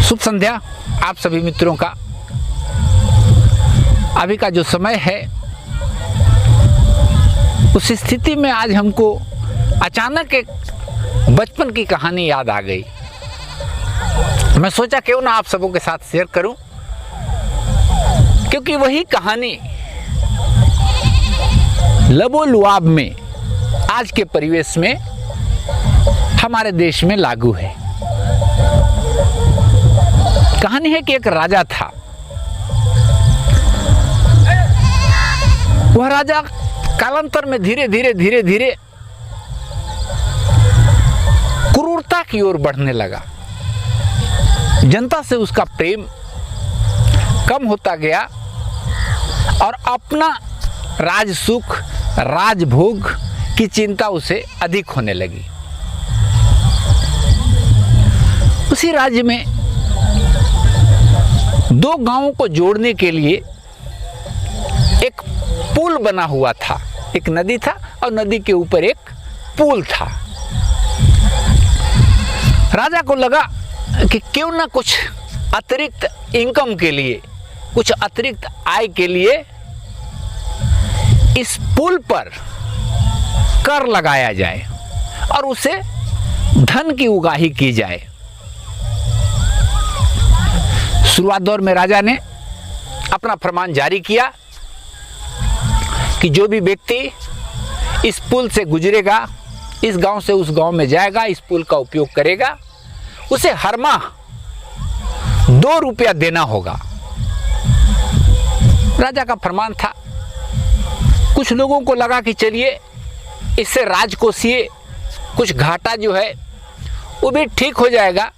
शुभ संध्या आप सभी मित्रों का। अभी का जो समय है उस स्थिति में आज हमको अचानक एक बचपन की कहानी याद आ गई। मैं सोचा क्यों ना आप सबों के साथ शेयर करूं, क्योंकि वही कहानी लबो-लुआब में आज के परिवेश में हमारे देश में लागू है। कहानी है कि एक राजा था। वह राजा कालांतर में धीरे धीरे क्रूरता की ओर बढ़ने लगा। जनता से उसका प्रेम कम होता गया और अपना राज सुख, राजभोग की चिंता उसे अधिक होने लगी। उसी राज्य में दो गांवों को जोड़ने के लिए एक पुल बना हुआ था। एक नदी था और नदी के ऊपर एक पुल था। राजा को लगा कि क्यों ना कुछ अतिरिक्त इनकम के लिए, कुछ अतिरिक्त आय के लिए इस पुल पर कर लगाया जाए और उसे धन की उगाही की जाए। शुरुआत दौर में राजा ने अपना फरमान जारी किया कि जो भी व्यक्ति इस पुल से गुजरेगा, इस गांव से उस गांव में जाएगा, इस पुल का उपयोग करेगा, उसे हर माह 2 रुपया देना होगा। राजा का फरमान था। कुछ लोगों को लगा कि चलिए इससे राजकोषीय कुछ घाटा जो है वो भी ठीक हो जाएगा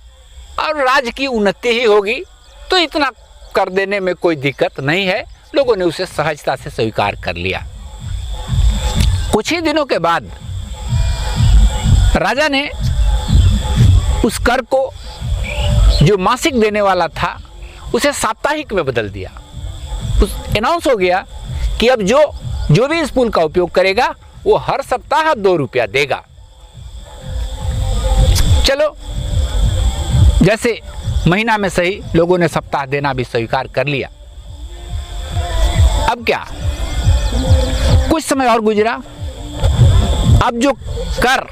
और राज्य की उन्नति ही होगी, तो इतना कर देने में कोई दिक्कत नहीं है। लोगों ने उसे सहजता से स्वीकार कर लिया। कुछ ही दिनों के बाद राजा ने उस कर को जो मासिक देने वाला था उसे साप्ताहिक में बदल दिया। उस अनाउंस हो गया कि अब जो भी इस पुल का उपयोग करेगा वो हर सप्ताह 2 रुपया देगा। चलो, जैसे महीना में सही लोगों ने सप्ताह देना भी स्वीकार कर लिया। अब क्या, कुछ समय और गुजरा। अब जो कर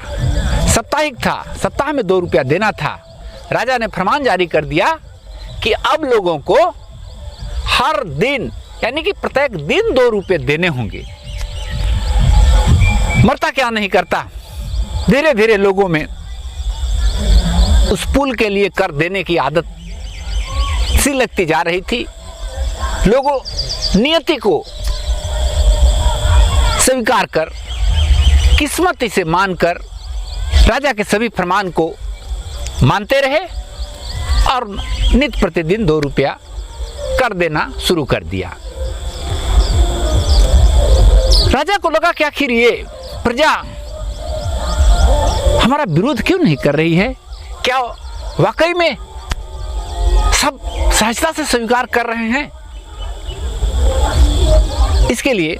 साप्ताहिक था, सप्ताह में 2 रुपया देना था, राजा ने फरमान जारी कर दिया कि अब लोगों को हर दिन यानी कि प्रत्येक दिन 2 रुपये देने होंगे। मरता क्या नहीं करता। धीरे धीरे लोगों में उस पुल के लिए कर देने की आदत सी लगती जा रही थी। लोगों नियति को स्वीकार कर, किस्मत इसे मानकर राजा के सभी फरमान को मानते रहे और नित्य प्रतिदिन 2 रुपया कर देना शुरू कर दिया। राजा को लगा कि आखिर ये प्रजा हमारा विरोध क्यों नहीं कर रही है? क्या वाकई में सब सहजता से स्वीकार कर रहे हैं? इसके लिए,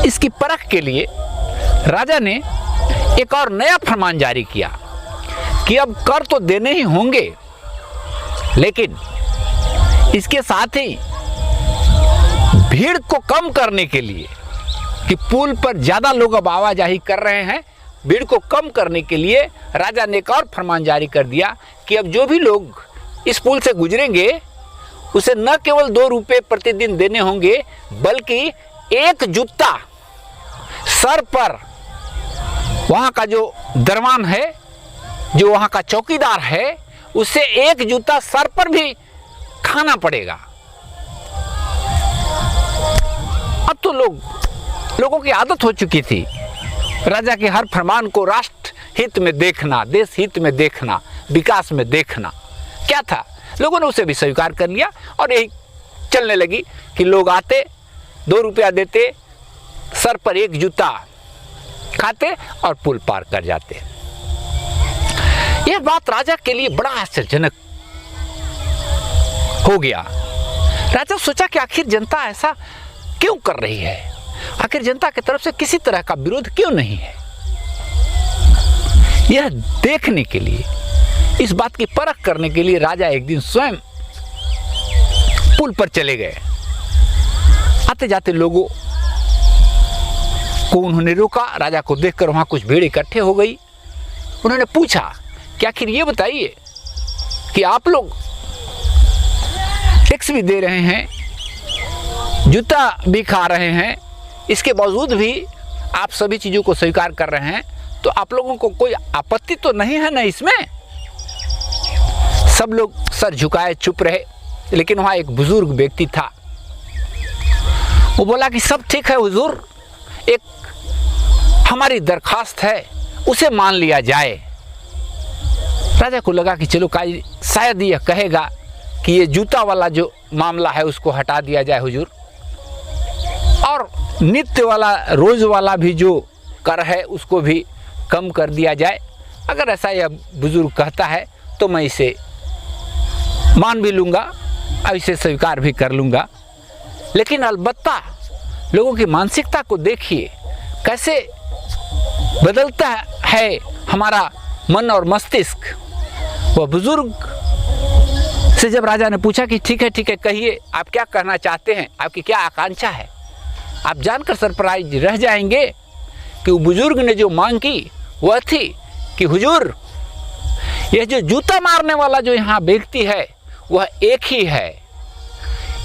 इसकी परख के लिए राजा ने एक और नया फरमान जारी किया कि अब कर तो देने ही होंगे, लेकिन इसके साथ ही भीड़ को कम करने के लिए, कि पुल पर ज्यादा लोग अब आवाजाही कर रहे हैं, भीड़ को कम करने के लिए राजा ने एक और फरमान जारी कर दिया कि अब जो भी लोग इस पुल से गुजरेंगे उसे न केवल 2 रुपये प्रतिदिन देने होंगे, बल्कि एक जूता सर पर, वहां का जो दरवान है, जो वहां का चौकीदार है, उसे एक जूता सर पर भी खाना पड़ेगा। अब तो लोगों की आदत हो चुकी थी राजा के हर फरमान को राष्ट्र हित में देखना, देश हित में देखना, विकास में देखना। क्या था, लोगों ने उसे भी स्वीकार कर लिया और यही चलने लगी कि लोग आते, 2 रुपया देते, सर पर एक जूता खाते और पुल पार कर जाते। यह बात राजा के लिए बड़ा आश्चर्यजनक हो गया। राजा सोचा कि आखिर जनता ऐसा क्यों कर रही है, आखिर जनता की तरफ से किसी तरह का विरोध क्यों नहीं है। यह देखने के लिए इस बात की परख करने के लिए राजा एक दिन स्वयं पुल पर चले गए। आते जाते लोगों को उन्होंने रोका। राजा को देखकर वहाँ कुछ भीड़ इकट्ठे हो गई। उन्होंने पूछा कि आखिर ये बताइए कि आप लोग टैक्स भी दे रहे हैं, जूता भी खा रहे हैं, इसके बावजूद भी आप सभी चीज़ों को स्वीकार कर रहे हैं, तो आप लोगों को कोई आपत्ति तो नहीं है ना इसमें? सब लोग सर झुकाए चुप रहे। लेकिन वहाँ एक बुजुर्ग व्यक्ति था। वो बोला कि सब ठीक है हुजूर, एक हमारी दरखास्त है, उसे मान लिया जाए। राजा को लगा कि चलो शायद यह कहेगा कि ये जूता वाला जो मामला है उसको हटा दिया जाए हुजूर, और नित्य वाला रोज वाला भी जो कर है उसको भी कम कर दिया जाए। अगर ऐसा यह बुजुर्ग कहता है तो मैं इसे मान भी लूँगा और इसे स्वीकार भी कर लूँगा। लेकिन अलबत्ता लोगों की मानसिकता को देखिए, कैसे बदलता है हमारा मन और मस्तिष्क। वह बुजुर्ग से जब राजा ने पूछा कि ठीक है कहिए, आप क्या कहना चाहते हैं, आपकी क्या आकांक्षा है, आप जानकर सरप्राइज रह जाएंगे कि वो बुजुर्ग ने जो मांग की वह थी कि हुजूर, यह जो जूता मारने वाला जो यहाँ व्यक्ति है वह एक ही है।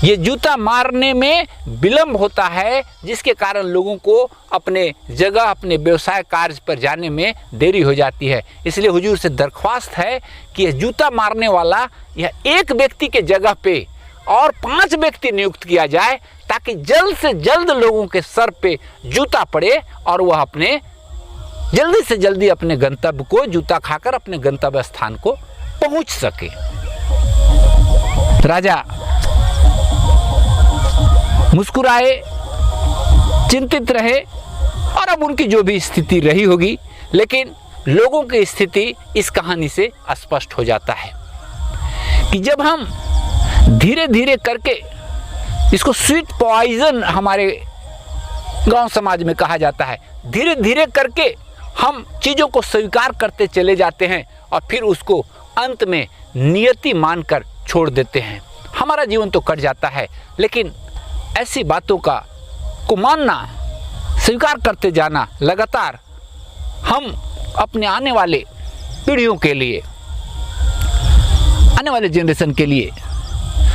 ये जूता मारने में विलंब होता है, जिसके कारण लोगों को अपने जगह, अपने व्यवसाय कार्य पर जाने में देरी हो जाती है। इसलिए हुजूर से दरख्वास्त है कि यह जूता मारने वाला यह एक व्यक्ति के जगह पे और 5 व्यक्ति नियुक्त किया जाए, ताकि जल्द से जल्द लोगों के सर पे जूता पड़े और वह अपने जल्दी से जल्दी अपने गंतव्य को जूता खाकर अपने गंतव्य स्थान को पहुंच सके। राजा मुस्कुराए, चिंतित रहे, और अब उनकी जो भी स्थिति रही होगी, लेकिन लोगों की स्थिति इस कहानी से स्पष्ट हो जाता है कि जब हम धीरे धीरे करके, इसको स्वीट पॉइजन हमारे गांव समाज में कहा जाता है, धीरे धीरे करके हम चीज़ों को स्वीकार करते चले जाते हैं और फिर उसको अंत में नियति मानकर छोड़ देते हैं। हमारा जीवन तो कट जाता है, लेकिन ऐसी बातों को मानना, स्वीकार करते जाना लगातार, हम अपने आने वाले पीढ़ियों के लिए, आने वाले जनरेशन के लिए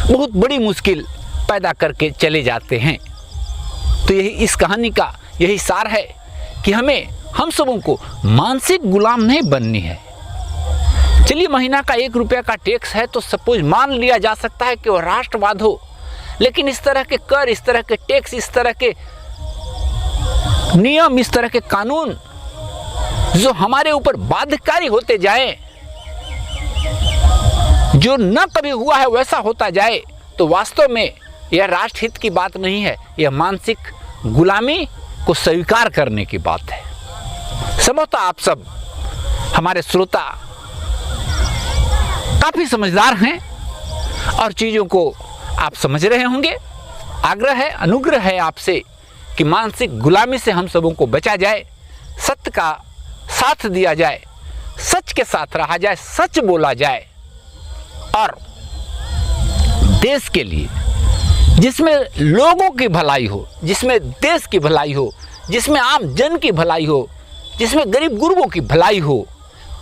बहुत बड़ी मुश्किल पैदा करके चले जाते हैं। तो यही इस कहानी का यही सार है कि हम सबों को मानसिक गुलाम नहीं बननी है। चलिए, महीना का 1 रुपया का टैक्स है तो सपोज मान लिया जा सकता है कि वह राष्ट्रवाद हो, लेकिन इस तरह के कर, इस तरह के टैक्स, इस तरह के नियम, इस तरह के कानून जो हमारे ऊपर बाध्यकारी होते जाएं, जो न कभी हुआ है वैसा होता जाए, तो वास्तव में यह राष्ट्रहित की बात नहीं है, यह मानसिक गुलामी को स्वीकार करने की बात है। संभवतः आप सब हमारे श्रोता काफी समझदार हैं और चीजों को आप समझ रहे होंगे। आग्रह है, अनुग्रह है आपसे कि मानसिक गुलामी से हम सबों को बचा जाए, सत्य का साथ दिया जाए, सच के साथ रहा जाए, सच बोला जाए, और देश के लिए, जिसमें लोगों की भलाई हो, जिसमें देश की भलाई हो, जिसमें आम जन की भलाई हो, जिसमें गरीब गुरबों की भलाई हो,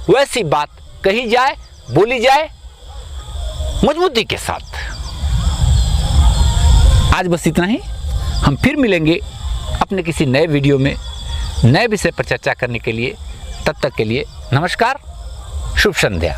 वैसी बात कही जाए, बोली जाए मजबूती के साथ। आज बस इतना ही। हम फिर मिलेंगे अपने किसी नए वीडियो में, नए विषय पर चर्चा करने के लिए। तब तक के लिए नमस्कार, शुभ संध्या।